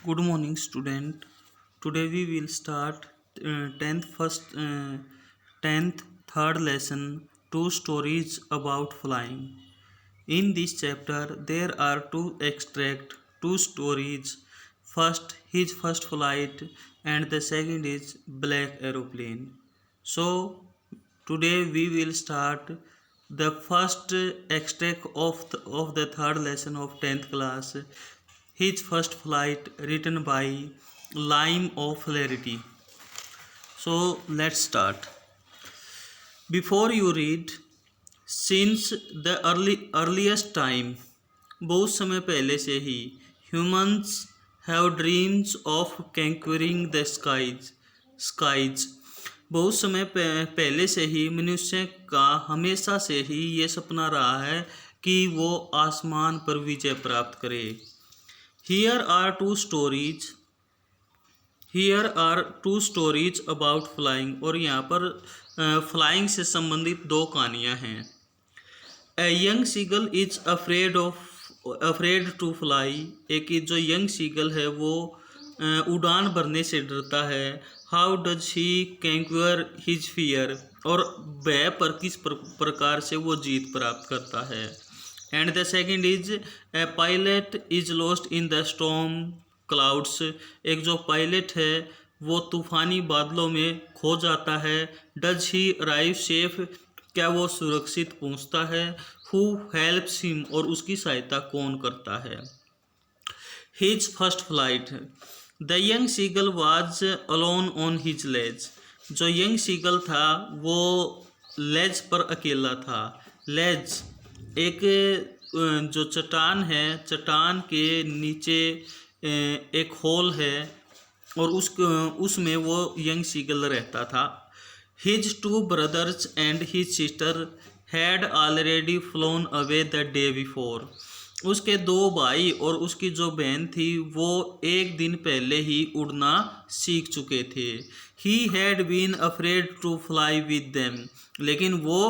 Good morning, student. Today we will start 10th third lesson, two stories about flying. In this chapter there are two stories. First, his first flight, and the second is Black Aeroplane. So today we will start the first extract of the third lesson of 10th class, his first flight, written by Lime of Hilarity. So let's start. Before you read, since the earliest time, बहुत समय पहले से ही, humans have dreams of conquering the skies. बहुत समय पहले से ही मनुष्य का हमेशा से ही ये सपना रहा है कि वो आसमान पर विजय प्राप्त करे. Here are two stories about flying. और यहाँ पर फ्लाइंग से संबंधित दो कहानियाँ हैं. A young seagull is afraid to fly. एक जो यंग सीगल है वो उड़ान भरने से डरता है. How does he conquer his fear? और भय पर किस प्रकार से वो जीत प्राप्त करता है. And the second is a pilot is lost in the storm clouds. एक जो पायलट है वो तूफानी बादलों में खो जाता है. Does he arrive safe? क्या वो सुरक्षित पहुंचता है. Who helps him? और उसकी सहायता कौन करता है. His first flight. The young seagull was alone on his ledge. जो यंग सीगल था वो लेज पर अकेला था. लेज एक जो चट्टान है, चट्टान के नीचे एक होल है और उसमें वो यंग सीगल रहता था. His two brothers and his sister had already flown away the day before. उसके दो भाई और उसकी जो बहन थी वो एक दिन पहले ही उड़ना सीख चुके थे. He had been afraid to fly with them. लेकिन वो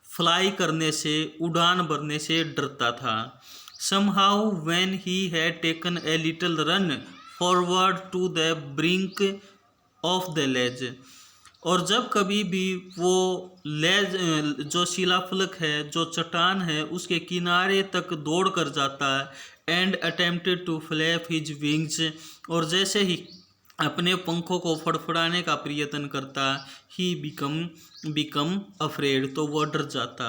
फ्लाई करने से, उड़ान भरने से डरता था. Somehow when he had taken a little run forward to the brink of the ledge. और जब कभी भी वो लेज जो शिलाफलक है, जो चट्टान है, उसके किनारे तक दौड़ कर जाता है and attempted to flap his wings. और जैसे ही अपने पंखों को फड़फड़ाने का प्रयत्न करता, ही become afraid. तो वह डर जाता.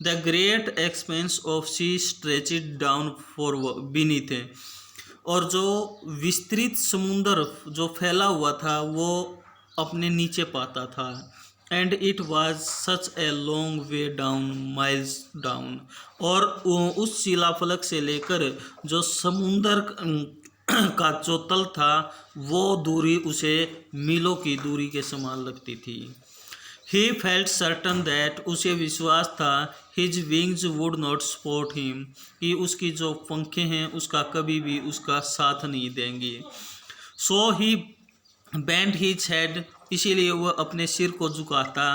The great expanse of sea stretched down for beneath. और जो विस्तृत समुंदर जो फैला हुआ था वो अपने नीचे पाता था. And it was such a long way down, miles down. और उस शिलाफलक से लेकर जो समुंदर का जो तल था वो दूरी उसे मीलों की दूरी के समान लगती थी. He felt certain that उसे विश्वास था his wings would not support him, कि उसकी जो पंखें हैं उसका कभी भी उसका साथ नहीं देंगी. So he bent his head, इसीलिए वह अपने सिर को झुकाता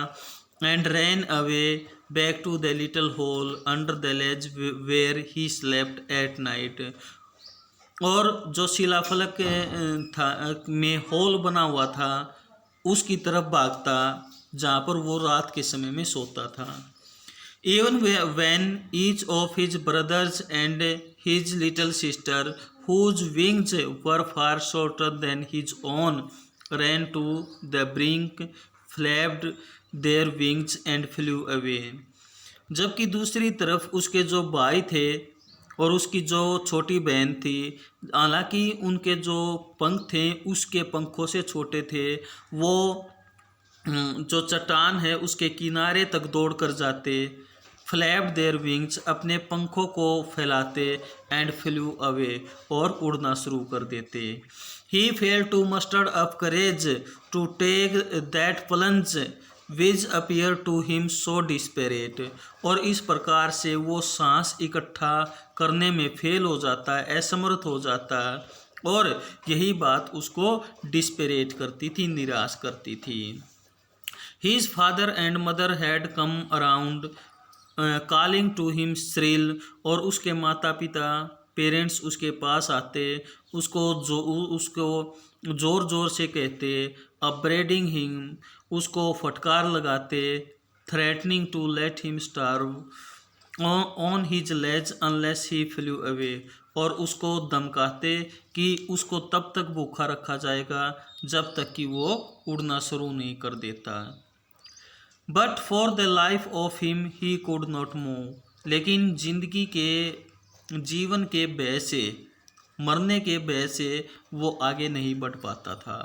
and ran away back to the little hole under the ledge where he slept at night. और जो शिलाफलक था में होल बना हुआ था उसकी तरफ भागता जहाँ पर वो रात के समय में सोता था. Even when each of his brothers and his little sister, whose wings were far shorter than his own, ran to the brink, flapped their wings and flew away. जबकि दूसरी तरफ उसके जो भाई थे और उसकी जो छोटी बहन थी, हालांकि उनके जो पंख थे उसके पंखों से छोटे थे, वो जो चट्टान है उसके किनारे तक दौड़ कर जाते. फ्लैप्ड देयर विंग्स, अपने पंखों को फैलाते. एंड फ्लू अवे, और उड़ना शुरू कर देते. He fail to muster up courage to take that plunge which appear to him so desperate. और इस प्रकार से वो सांस इकट्ठा करने में फेल हो जाता है, असमर्थ हो जाता है. और यही बात उसको डिस्पेरेट करती थी, निराश करती थी. His father and mother had come around calling to him shrill. और उसके माता पिता पेरेंट्स उसके पास आते, उसको ज़ोर ज़ोर से कहते, अपब्रेडिंग हिम, उसको फटकार लगाते, threatening to let him starve on his ledge unless he flew away, और उसको धमकाते कि उसको तब तक भूखा रखा जाएगा जब तक कि वो उड़ना शुरू नहीं कर देता। But for the life of him he could not move, लेकिन जीवन के भय से, मरने के भय से वो आगे नहीं बढ़ पाता था।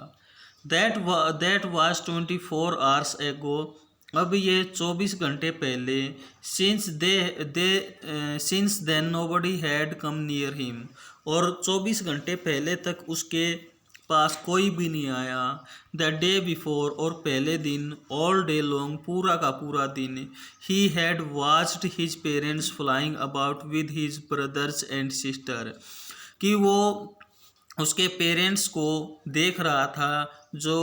दैट वाज 24 आवर्स एगो, अब ये 24 घंटे पहले। Since then nobody had come near him, और 24 घंटे पहले तक उसके पास कोई भी नहीं आया। द डे बिफोर, और पहले दिन, ऑल डे लॉन्ग, पूरा का पूरा दिन, he had watched his parents flying about with his brothers and sister, कि वो उसके पेरेंट्स को देख रहा था जो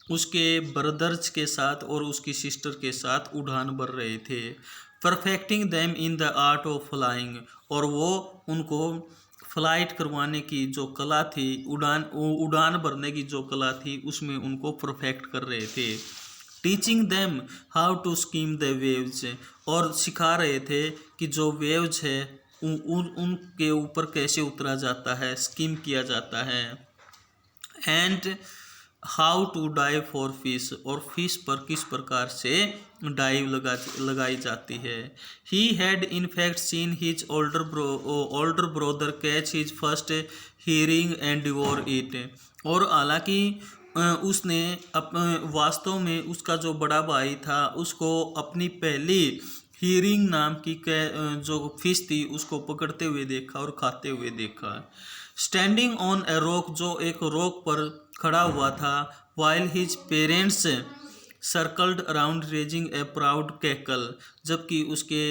उसके ब्रदर्स के साथ और उसकी सिस्टर के साथ उड़ान भर रहे थे। Perfecting them in the art of flying, और वो उनको फ्लाइट करवाने की जो कला थी, उड़ान भरने की जो कला थी, उसमें उनको परफेक्ट कर रहे थे। Teaching them how to skim the waves, और सिखा रहे थे कि जो वेव्स है उनके ऊपर कैसे उतरा जाता है, स्कीम किया जाता है। And how to dive for fish, और फिश पर किस प्रकार से डाइव लगाई जाती है। He had in fact seen his older brother catch his first herring and devour it, और हालांकि उसने वास्तव में उसका जो बड़ा भाई था उसको अपनी पहली हियरिंग नाम की जो फिश थी उसको पकड़ते हुए देखा और खाते हुए देखा। स्टैंडिंग ऑन ए रॉक, जो एक रॉक पर खड़ा हुआ था, while his parents circled around raising ए प्राउड कैकल, जबकि उसके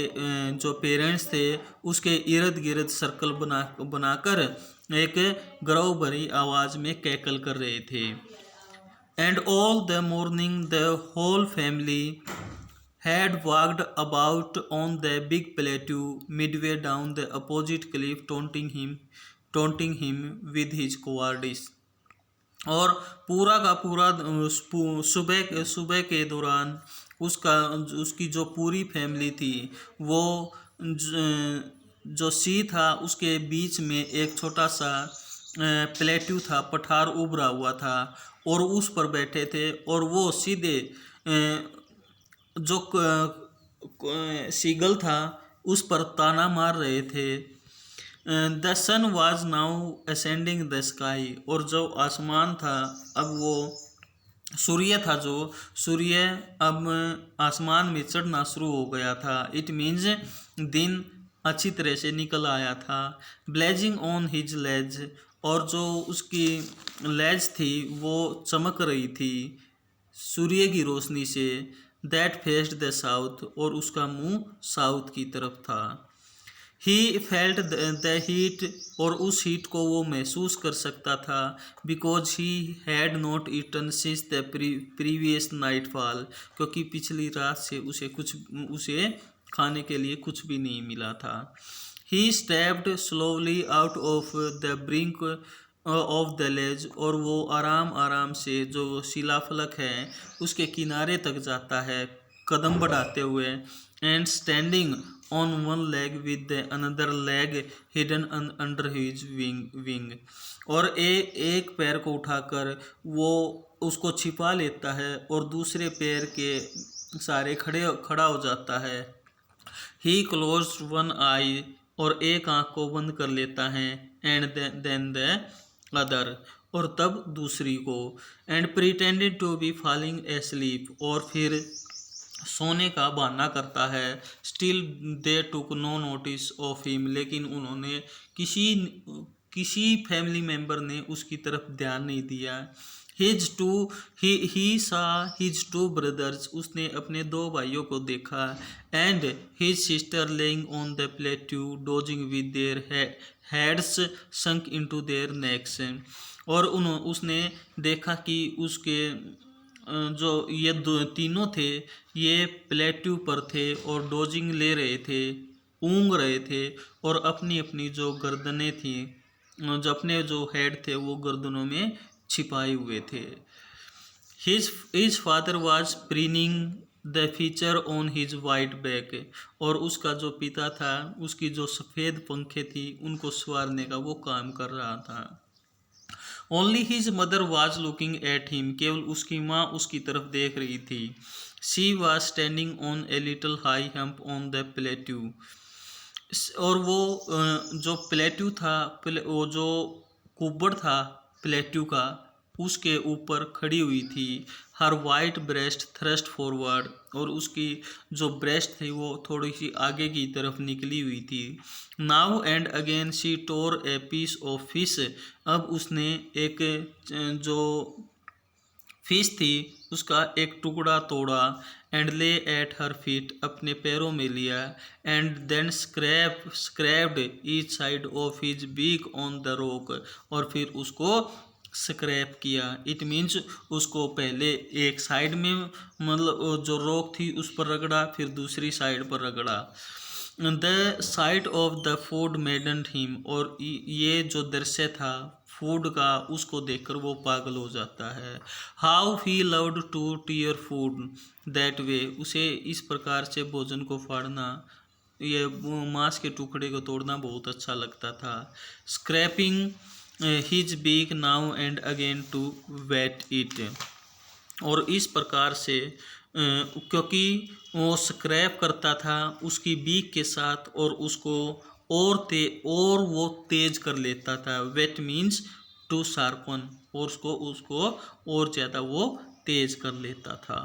जो पेरेंट्स थे उसके इर्द गिर्द सर्कल बनाकर एक गर्व भरी आवाज़ में कैकल कर रहे थे। And all the morning the whole family had walked about on the big plateau midway down the opposite cliff, taunting him with his cowardice, और पूरा का पूरा सुबह के दौरान उसकी जो पूरी फैमिली थी वो जो सी था उसके बीच में एक छोटा सा प्लेट्यू था, पठार उभरा हुआ था, और उस पर बैठे थे, और वो सीधे जो सीगल था उस पर ताना मार रहे थे। The sun was now ascending the sky, और जो आसमान था अब वो सूर्य था, जो सूर्य अब आसमान में चढ़ना शुरू हो गया था। इट मीन्स दिन अच्छी तरह से निकल आया था। ब्लेजिंग ऑन हिज लेज, और जो उसकी लेज थी वो चमक रही थी सूर्य की रोशनी से। दैट फेस्ड द साउथ, और उसका मुंह साउथ की तरफ था। ही फेल्ट द हीट, और उस हीट को वो महसूस कर सकता था। Because he had not eaten since the previous nightfall, क्योंकि पिछली रात से उसे खाने के लिए कुछ भी नहीं मिला था। He stepped slowly out of the brink of the ledge, और वो आराम आराम से जो शिलाफलक है उसके किनारे तक जाता है कदम बढ़ाते हुए। And standing on one leg with the another leg hidden under his wing, और एक पैर को उठाकर वो उसको छिपा लेता है और दूसरे पैर के सारे खड़ा हो जाता है। ही क्लोज्ड वन आई, और एक आंख को बंद कर लेता है। एंड देन द अदर, और तब दूसरी को। And pretended to be falling asleep, और फिर सोने का बहाना करता है। Still they took no notice of him, लेकिन उन्होंने किसी फैमिली मेम्बर ने उसकी तरफ ध्यान नहीं दिया। ही सा हिज टू ब्रदर्स, उसने अपने दो भाइयों को देखा। And his sister laying on the plateau dosing with their heads sunk into their next, और उसने देखा कि उसके जो ये तीनों थे ये प्लेट्यू पर थे और डोजिंग ले रहे थे ऊँग रहे थे और अपनी अपनी जो गर्दनें थी, जो अपने जो हेड थे वो गर्दनों में छिपाए हुए थे। His father was preening the feature on his white back, और उसका जो पिता था उसकी जो सफ़ेद पंखें थी उनको संवारने का वो काम कर रहा था। Only his mother was looking at him, केवल उसकी माँ उसकी तरफ देख रही थी। She was standing on a little high hump on the plateau, और वो जो प्लेट्यू था, वो जो कुब्बड़ था प्लेट्यू का, उसके ऊपर खड़ी हुई थी। हर वाइट ब्रेस्ट थ्रस्ट फॉरवर्ड, और उसकी जो ब्रेस्ट थी वो थोड़ी सी आगे की तरफ निकली हुई थी। Now and again she tore a piece of fish, अब उसने एक जो फिश थी उसका एक टुकड़ा तोड़ा। एंड ले एट हर फीट, अपने पैरों में लिया। And then scraped each side of his beak on the rock, और फिर उसको स्क्रैप किया। इट मीन्स उसको पहले एक साइड में, मतलब जो रॉक थी उस पर रगड़ा, फिर दूसरी साइड पर रगड़ा। The sight of the food maddened him, और ये जो दृश्य था फूड का उसको देखकर वो पागल हो जाता है। How he loved to tear food that way, उसे इस प्रकार से भोजन को फाड़ना, ये मांस के टुकड़े को तोड़ना बहुत अच्छा लगता था। Scraping his beak now and again to whet it, और इस प्रकार से क्योंकि वो स्क्रैप करता था उसकी बीक के साथ, और उसको और वो तेज कर लेता था। वेट मीन्स टू शार्पन, और उसको और ज़्यादा वो तेज कर लेता था।